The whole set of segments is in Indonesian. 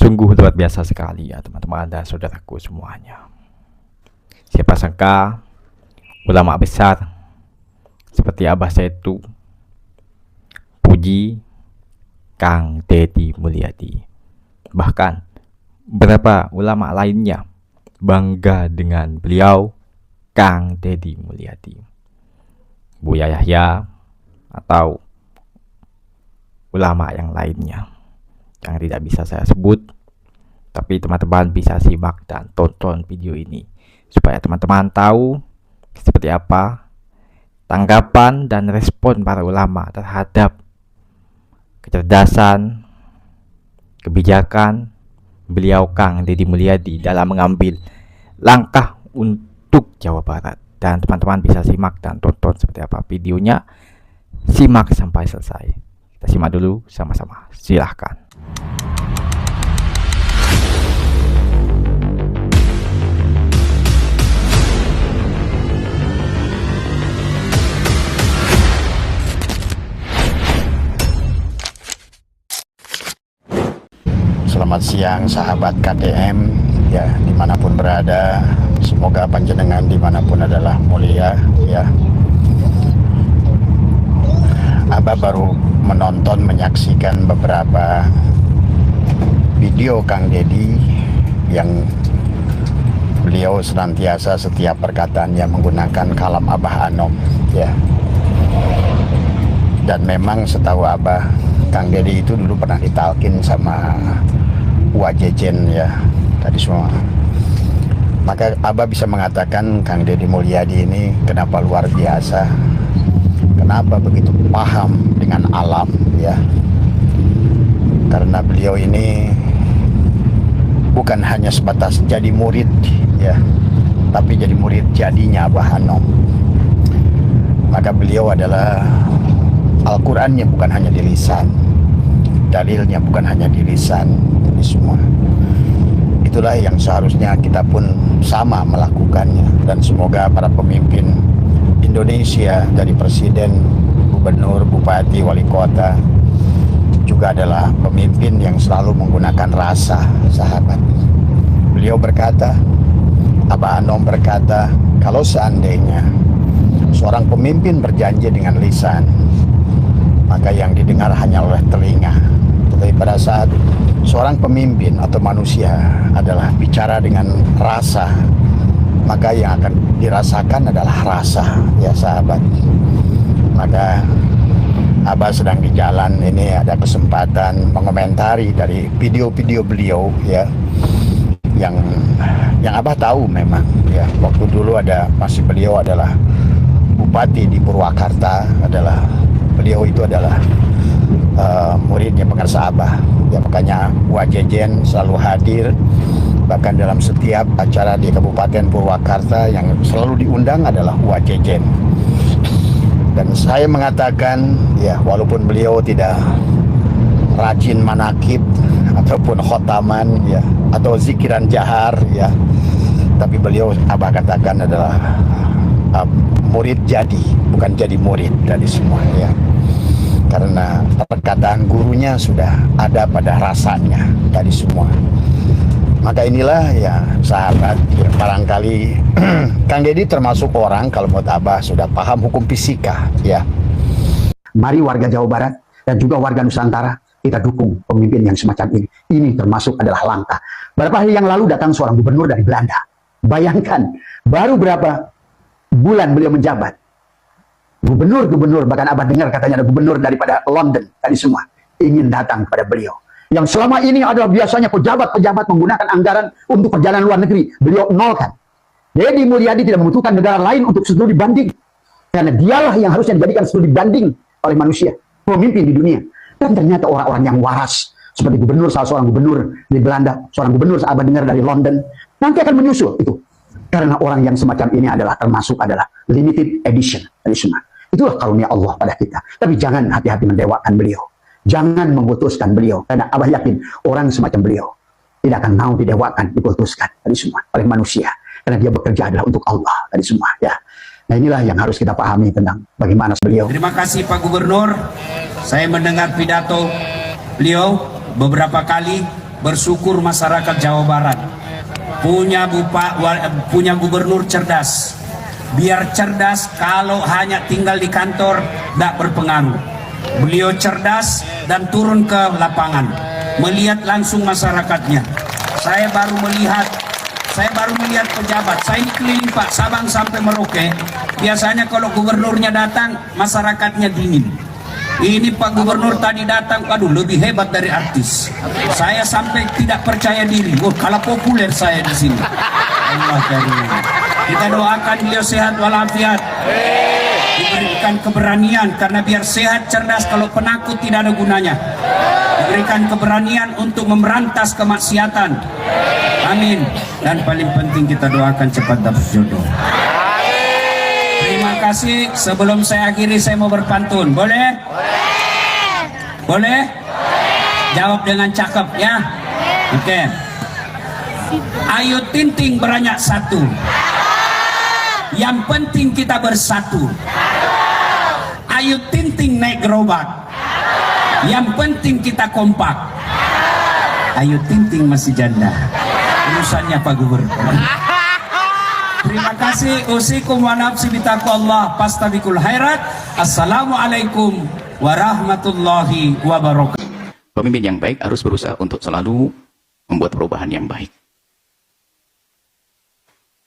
Sungguh luar biasa sekali ya teman-teman dan saudaraku semuanya. Siapa sangka ulama besar seperti Abah Setu, Puji, Kang Deddy Mulyadi, bahkan beberapa ulama lainnya bangga dengan beliau, Kang Deddy Mulyadi, Buya Yahya, atau ulama yang lainnya yang tidak bisa saya sebut, tapi teman-teman bisa simak dan tonton video ini supaya teman-teman tahu seperti apa tanggapan dan respon para ulama terhadap kecerdasan, kebijakan beliau Kang Deddy Mulyadi dalam mengambil langkah untuk Jawa Barat. Dan teman-teman bisa simak dan tonton seperti apa videonya, simak sampai selesai. Kita simak dulu sama-sama, silahkan. Selamat siang sahabat KDM ya, dimanapun berada, semoga panjenengan dimanapun adalah mulia ya. Abah baru menyaksikan beberapa video Kang Deddy yang beliau senantiasa setiap perkataannya menggunakan kalam Abah Anom ya. Dan memang setahu Abah, Kang Deddy itu dulu pernah ditalkin sama Wajejen ya tadi semua. Maka Abah bisa mengatakan Kang Deddy Mulyadi ini kenapa luar biasa, kenapa begitu paham dengan alam ya. Karena beliau ini bukan hanya sebatas jadi murid ya, tapi jadi murid jadinya Abah Anom. Maka beliau adalah Al-Qur'annya bukan hanya di lisan, dalilnya bukan hanya di lisan, ini semua. Itulah yang seharusnya kita pun sama melakukannya. Dan semoga para pemimpin Indonesia dari presiden, gubernur, bupati, wali kota juga adalah pemimpin yang selalu menggunakan rasa, sahabat. Beliau berkata, Abah Anom berkata, kalau seandainya seorang pemimpin berjanji dengan lisan, maka yang didengar hanya oleh telinga. Tetapi pada saat seorang pemimpin atau manusia adalah bicara dengan rasa, maka yang akan dirasakan adalah rasa ya sahabat. Maka Abah sedang di jalan ini ada kesempatan mengomentari dari video-video beliau ya, yang Abah tahu memang ya, waktu dulu masih beliau adalah bupati di Purwakarta, beliau itu adalah muridnya pengarsa Abah ya. Makanya Wajejen selalu hadir, bahkan dalam setiap acara di Kabupaten Purwakarta yang selalu diundang adalah Wajejen. Dan saya mengatakan ya, walaupun beliau tidak rajin manakib ataupun khotaman ya, atau zikiran jahar ya, tapi beliau Abah katakan adalah murid jadi, bukan jadi murid dari semua ya. Karena perkataan gurunya sudah ada pada rasanya dari semua. Maka inilah ya sahabat ya, barangkali Kang Deddy termasuk orang, kalau menurut Abah, sudah paham hukum fisika ya. Mari warga Jawa Barat dan juga warga Nusantara, kita dukung pemimpin yang semacam ini. Ini termasuk adalah langkah. Beberapa hari yang lalu datang seorang gubernur dari Belanda. Bayangkan, baru berapa bulan beliau menjabat, gubernur, bahkan Abah dengar katanya ada gubernur daripada London tadi semua ingin datang kepada beliau, yang selama ini adalah biasanya pejabat-pejabat menggunakan anggaran untuk perjalanan luar negeri, beliau nolkan. Deddy Mulyadi tidak membutuhkan negara lain untuk studi banding, karena dialah yang harusnya dijadikan studi banding oleh manusia, pemimpin di dunia. Dan ternyata orang-orang yang waras seperti salah seorang gubernur di Belanda, seorang gubernur Abah dengar dari London, nanti akan menyusul itu. Karena orang yang semacam ini termasuk adalah limited edition dari semua. Itulah karunia Allah pada kita. Tapi jangan hati-hati mendewakan beliau. Jangan memutuskan beliau. Karena Abah yakin orang semacam beliau tidak akan mau didewakan, diputuskan dari semua oleh manusia. Karena dia bekerja adalah untuk Allah dari semua ya. Nah inilah yang harus kita pahami tentang bagaimana beliau. Terima kasih Pak Gubernur. Saya mendengar pidato beliau beberapa kali bersyukur masyarakat Jawa Barat punya gubernur cerdas. Biar cerdas, kalau hanya tinggal di kantor tidak berpengaruh. Beliau cerdas dan turun ke lapangan, melihat langsung masyarakatnya. Saya baru melihat pejabat. Saya ini keliling Pak, Sabang sampai Merauke. Biasanya kalau gubernurnya datang, masyarakatnya dingin. Ini Pak Gubernur tadi datang, aduh lebih hebat dari artis. Saya sampai tidak percaya diri. Oh, kalah populer saya di sini. Allah Karim. Kita doakan beliau sehat walafiat. Diberikan keberanian, karena biar sehat cerdas, kalau penakut tidak ada gunanya. Diberikan keberanian untuk memberantas kemaksiatan. Amin. Dan paling penting kita doakan cepat dapat jodoh. Terima kasih. Sebelum saya akhiri, saya mau berpantun. Boleh? Boleh? Jawab dengan cakep ya. Oke. Ayo Tinting beranyak satu. Yang penting kita bersatu. Ayo Tinting naik gerobak. Yang penting kita kompak. Ayo Tinting masih janda. Urusannya Pak Gubernur. Terima kasih. Usikum wa nafsi bitaqwallah fastabiqul khairat. Assalamualaikum warahmatullahi wabarakatuh. Pemimpin yang baik harus berusaha untuk selalu membuat perubahan yang baik.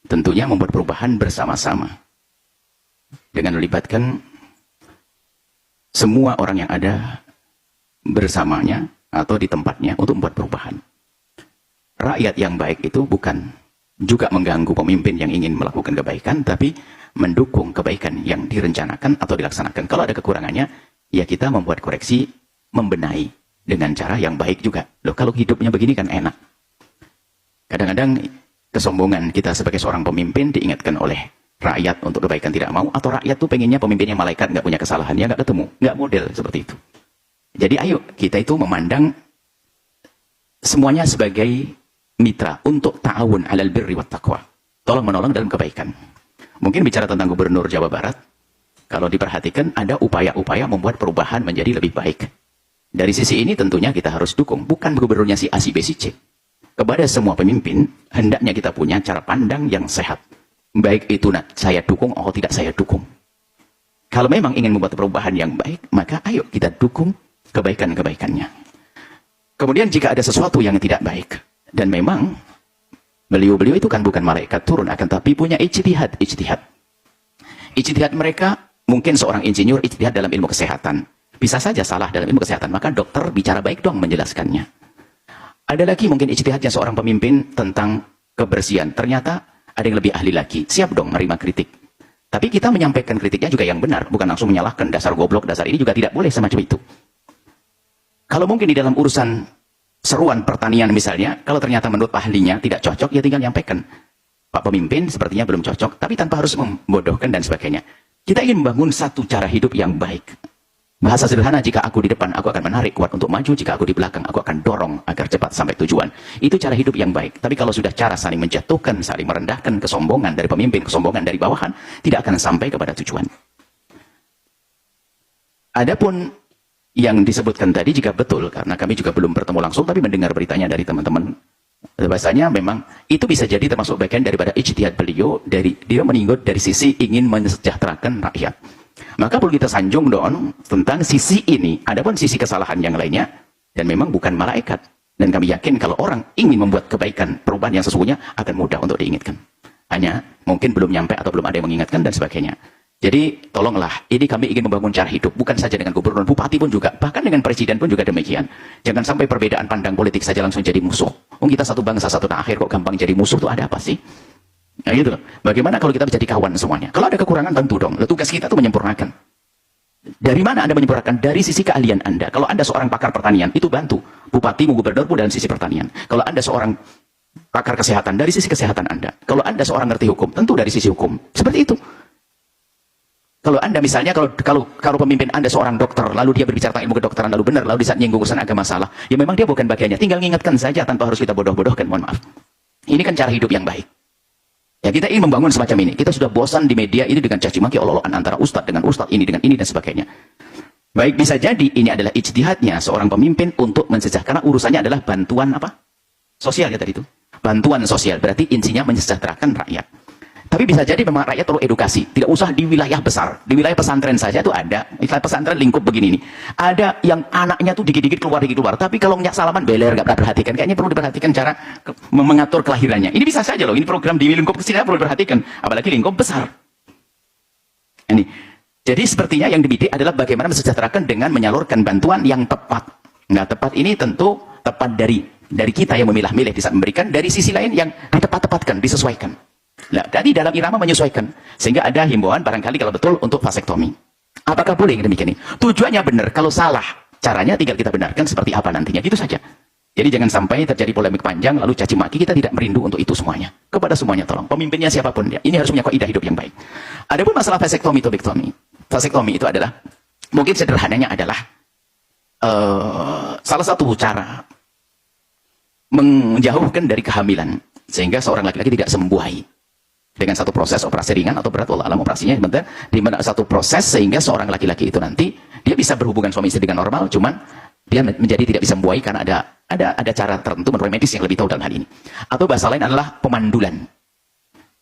Tentunya membuat perubahan bersama-sama dengan melibatkan semua orang yang ada bersamanya atau di tempatnya untuk membuat perubahan. Rakyat yang baik itu bukan juga mengganggu pemimpin yang ingin melakukan kebaikan, tapi mendukung kebaikan yang direncanakan atau dilaksanakan. Kalau ada kekurangannya, ya kita membuat koreksi, membenahi dengan cara yang baik juga. Loh, kalau hidupnya begini kan enak. Kadang-kadang kesombongan kita sebagai seorang pemimpin diingatkan oleh rakyat untuk kebaikan tidak mau, atau rakyat tuh pengennya pemimpinnya malaikat, nggak punya kesalahan, ya nggak ketemu, nggak model seperti itu. Jadi ayo kita itu memandang semuanya sebagai mitra untuk ta'awun 'alal birri wat taqwa. Tolong menolong dalam kebaikan. Mungkin bicara tentang Gubernur Jawa Barat, kalau diperhatikan ada upaya-upaya membuat perubahan menjadi lebih baik. Dari sisi ini tentunya kita harus dukung, bukan gubernurnya si A, si B, si C. Kepada semua pemimpin, hendaknya kita punya cara pandang yang sehat. Baik itu saya dukung atau tidak saya dukung. Kalau memang ingin membuat perubahan yang baik, maka ayo kita dukung kebaikan-kebaikannya. Kemudian jika ada sesuatu yang tidak baik, dan memang beliau-beliau itu kan bukan malaikat turun, akan tapi punya ijtihad. Ijtihad mereka, mungkin seorang insinyur ijtihad dalam ilmu kesehatan. Bisa saja salah dalam ilmu kesehatan, maka dokter bicara baik dong menjelaskannya. Ada lagi mungkin ijtihadnya seorang pemimpin tentang kebersihan. Ternyata ada yang lebih ahli lagi. Siap dong menerima kritik. Tapi kita menyampaikan kritiknya juga yang benar, bukan langsung menyalahkan dasar goblok, dasar ini juga tidak boleh semacam itu. Kalau mungkin di dalam urusan seruan pertanian misalnya, kalau ternyata menurut ahlinya tidak cocok, ya tinggal nyampaikan. Pak pemimpin sepertinya belum cocok, tapi tanpa harus membodohkan dan sebagainya. Kita ingin membangun satu cara hidup yang baik. Bahasa sederhana, jika aku di depan, aku akan menarik kuat untuk maju. Jika aku di belakang, aku akan dorong agar cepat sampai tujuan. Itu cara hidup yang baik. Tapi kalau sudah cara saling menjatuhkan, saling merendahkan, kesombongan dari pemimpin, kesombongan dari bawahan, tidak akan sampai kepada tujuan. Adapun yang disebutkan tadi jika betul, karena kami juga belum bertemu langsung, tapi mendengar beritanya dari teman-teman, bahasanya memang itu bisa jadi termasuk bagian daripada ijtihad beliau, dia meninggut dari sisi ingin mensejahterakan rakyat. Maka perlu kita sanjung dong tentang sisi ini. Adapun sisi kesalahan yang lainnya, dan memang bukan malaikat. Dan kami yakin kalau orang ingin membuat kebaikan, perubahan yang sesungguhnya akan mudah untuk diingatkan. Hanya mungkin belum nyampe atau belum ada yang mengingatkan dan sebagainya. Jadi tolonglah, ini kami ingin membangun cara hidup, bukan saja dengan gubernur, bupati pun juga, bahkan dengan presiden pun juga demikian. Jangan sampai perbedaan pandang politik saja langsung jadi musuh. Kita satu bangsa, satu tanah air, kok gampang jadi musuh, itu ada apa sih? Nah gitu. Bagaimana kalau kita menjadi kawan semuanya? Kalau ada kekurangan tentu dong, tugas kita itu menyempurnakan. Dari mana Anda menyempurnakan? Dari sisi keahlian Anda. Kalau Anda seorang pakar pertanian, itu bantu. Bupati, gubernur pun dalam sisi pertanian. Kalau Anda seorang pakar kesehatan, dari sisi kesehatan Anda. Kalau Anda seorang ngerti hukum, tentu dari sisi hukum. Seperti itu. Kalau Anda misalnya, kalau pemimpin Anda seorang dokter, lalu dia berbicara tentang ilmu kedokteran, lalu benar, lalu di saat nyinggung urusan agama salah, ya memang dia bukan bagiannya. Tinggal mengingatkan saja tanpa harus kita bodoh-bodohkan, mohon maaf. Ini kan cara hidup yang baik. Ya kita ingin membangun semacam ini. Kita sudah bosan di media ini dengan caci maki olok-olokan antara ustadz dengan ustadz ini dengan ini dan sebagainya. Baik, bisa jadi ini adalah ijtihadnya seorang pemimpin untuk mensejahterakan, karena urusannya adalah bantuan apa? sosial ya tadi itu. Bantuan sosial berarti intinya mensejahterakan rakyat. Tapi bisa jadi memang rakyat perlu edukasi. Tidak usah di wilayah besar. Di wilayah pesantren saja itu ada. Istilah pesantren lingkup begini nih. Ada yang anaknya tuh dikit-dikit keluar. Tapi kalau nyak salaman beler, nggak perhatikan. Kayaknya perlu diperhatikan cara mengatur kelahirannya. Ini bisa saja loh. Ini program di lingkup kecil perlu diperhatikan. Apalagi lingkup besar. Ini. Jadi sepertinya yang dibidik adalah bagaimana mensejahterakan dengan menyalurkan bantuan yang tepat. Nah, tepat ini tentu tepat dari kita yang memilah-milih di saat memberikan. Dari sisi lain yang ditepat-tepatkan, disesuaikan. Nah, tadi dalam irama menyesuaikan. Sehingga ada himbauan barangkali kalau betul untuk vasektomi. Apakah boleh demikian ini? Tujuannya benar. Kalau salah, caranya tinggal kita benarkan seperti apa nantinya. Gitu saja. Jadi jangan sampai terjadi polemik panjang, lalu caci maki. Kita tidak merindu untuk itu semuanya. Kepada semuanya tolong. Pemimpinnya siapapun dia. Ini harus punya kaidah hidup yang baik. Adapun masalah vasektomi, tobektomi. Vasektomi itu adalah, mungkin sederhananya adalah, salah satu cara menjauhkan dari kehamilan. Sehingga seorang laki-laki tidak sembuai. Dengan satu proses operasi ringan atau berat, wallah alam operasinya sebentar, di mana satu proses sehingga seorang laki-laki itu nanti dia bisa berhubungan suami istri dengan normal, cuman dia menjadi tidak bisa membuai karena ada cara tertentu menurut medis yang lebih tahu dalam hal ini. Atau bahasa lain adalah pemandulan.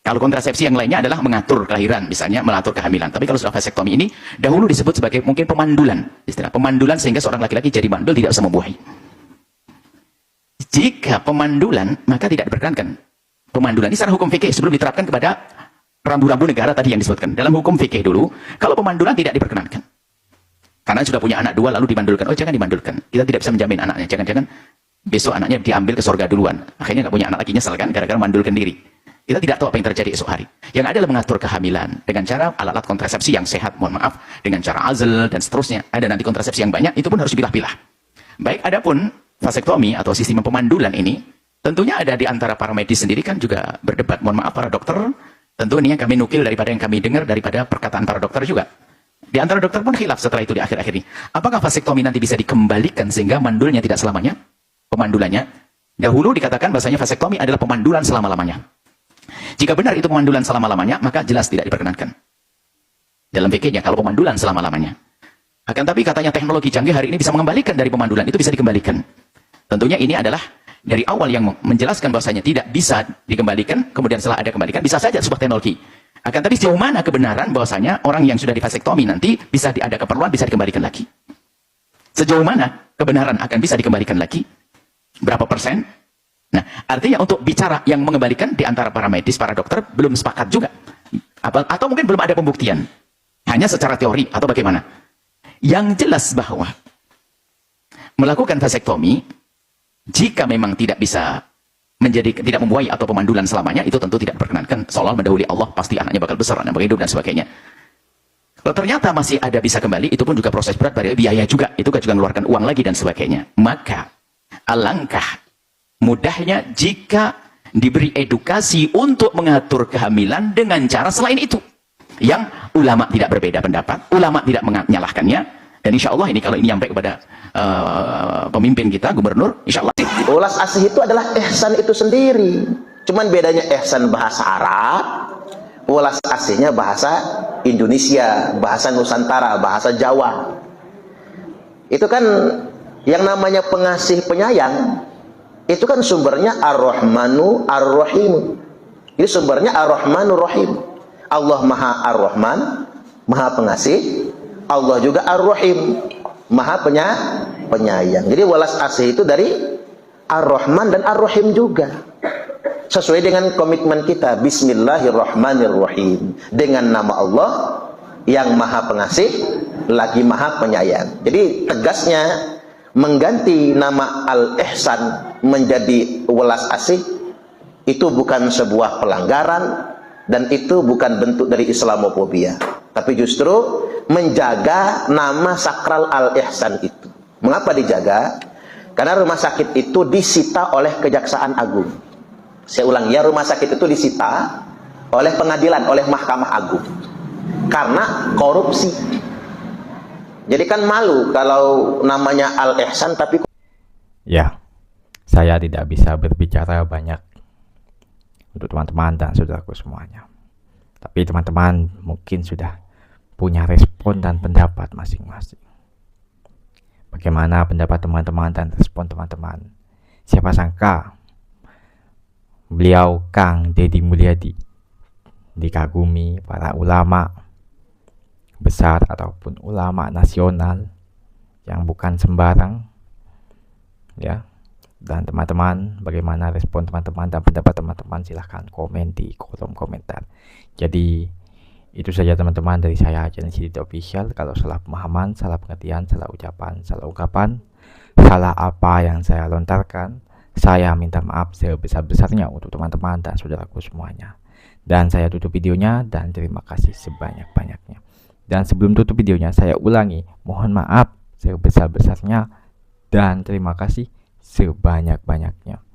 Kalau kontrasepsi yang lainnya adalah mengatur kelahiran, misalnya mengatur kehamilan. Tapi kalau sudah vasektomi ini dahulu disebut sebagai mungkin pemandulan, istilah pemandulan sehingga seorang laki-laki jadi mandul tidak bisa membuai. Jika pemandulan maka tidak diperkenankan. Pemandulan ini secara hukum fikih sebelum diterapkan kepada rambu-rambu negara tadi yang disebutkan. Dalam hukum fikih dulu, kalau pemandulan tidak diperkenankan. Karena sudah punya anak 2 lalu dimandulkan. Oh, jangan dimandulkan. Kita tidak bisa menjamin anaknya. Jangan-jangan besok anaknya diambil ke surga duluan. Akhirnya nggak punya anak lagi, nyesel kan gara-gara mandulkan diri. Kita tidak tahu apa yang terjadi esok hari. Yang ada adalah mengatur kehamilan dengan cara alat-alat kontrasepsi yang sehat, mohon maaf, dengan cara azl dan seterusnya. Ada nanti kontrasepsi yang banyak, itu pun harus dipilah-pilah. Baik, adapun vasektomi atau sistem pemandulan ini tentunya ada di antara para medis sendiri kan juga berdebat. Mohon maaf para dokter, tentu ini yang kami nukil daripada yang kami dengar daripada perkataan para dokter juga. Di antara dokter pun khilaf setelah itu di akhir-akhir ini. Apakah vasektomi nanti bisa dikembalikan sehingga mandulnya tidak selamanya? Pemandulannya. Dahulu dikatakan bahasanya vasektomi adalah pemandulan selama-lamanya. Jika benar itu pemandulan selama-lamanya, maka jelas tidak diperkenankan. Dalam fikihnya kalau pemandulan selama-lamanya. Akan tapi katanya teknologi canggih hari ini bisa mengembalikan dari pemandulan, itu bisa dikembalikan. Tentunya ini adalah dari awal yang menjelaskan bahwasanya tidak bisa dikembalikan, kemudian setelah ada kembalikan, bisa saja sebuah teknologi. Akan tapi sejauh mana kebenaran bahwasanya orang yang sudah divasektomi nanti bisa ada keperluan, bisa dikembalikan lagi. Sejauh mana kebenaran akan bisa dikembalikan lagi? Berapa persen? Nah, artinya untuk bicara yang mengembalikan di antara para medis, para dokter, belum sepakat juga. Atau mungkin belum ada pembuktian. Hanya secara teori atau bagaimana. Yang jelas bahwa melakukan vasektomi, jika memang tidak bisa tidak membuai atau pemandulan selamanya, itu tentu tidak diperkenankan. Seolah mendahului Allah, pasti anaknya bakal besar, anaknya bakal hidup dan sebagainya. Kalau ternyata masih ada bisa kembali, itu pun juga proses berat, biaya juga. Itu juga mengeluarkan uang lagi dan sebagainya. Maka alangkah mudahnya jika diberi edukasi untuk mengatur kehamilan dengan cara selain itu. Yang ulama tidak berbeda pendapat, ulama tidak menyalahkannya. Dan insya Allah ini kalau ini sampai kepada pemimpin kita, gubernur, insya Allah. Ulas asih itu adalah ihsan itu sendiri. Cuman bedanya ihsan bahasa Arab, ulas asihnya bahasa Indonesia, bahasa Nusantara, bahasa Jawa. Itu kan yang namanya pengasih penyayang, itu kan sumbernya Ar-Rahmanu Ar-Rahim. Ini sumbernya Ar-Rahmanu Rahim. Allah Maha Ar-Rahman, Maha Pengasih. Allah juga Ar-Rahim, Maha Penyayang. Jadi walas asih itu dari Ar-Rahman dan Ar-Rahim juga. Sesuai dengan komitmen kita, Bismillahirrahmanirrahim. Dengan nama Allah yang Maha Pengasih lagi Maha Penyayang. Jadi tegasnya mengganti nama Al-Ihsan menjadi welas asih itu bukan sebuah pelanggaran dan itu bukan bentuk dari Islamofobia, tapi justru menjaga nama sakral Al-Ihsan itu. Mengapa dijaga? Karena rumah sakit itu disita oleh Kejaksaan Agung. Saya ulang ya, rumah sakit itu disita oleh pengadilan, oleh Mahkamah Agung karena korupsi. Jadi kan malu kalau namanya Al-Ihsan tapi Ya, saya tidak bisa berbicara banyak untuk teman-teman dan saudaraku semuanya. Tapi teman-teman mungkin sudah punya respon dan pendapat masing-masing. Bagaimana pendapat teman-teman dan respon teman-teman? Siapa sangka beliau Kang Deddy Mulyadi dikagumi para ulama besar ataupun ulama nasional yang bukan sembarang ya. Dan teman-teman, bagaimana respon teman-teman dan pendapat teman-teman, silahkan komen di kolom komentar. Jadi itu saja teman-teman dari saya, channel Sidit Official. Kalau salah pemahaman, salah pengertian, salah ucapan, salah ungkapan, salah apa yang saya lontarkan, saya minta maaf sebesar-besarnya untuk teman-teman dan saudaraku semuanya. Dan saya tutup videonya dan terima kasih sebanyak-banyaknya. Dan sebelum tutup videonya, saya ulangi, mohon maaf sebesar-besarnya dan terima kasih sebanyak-banyaknya.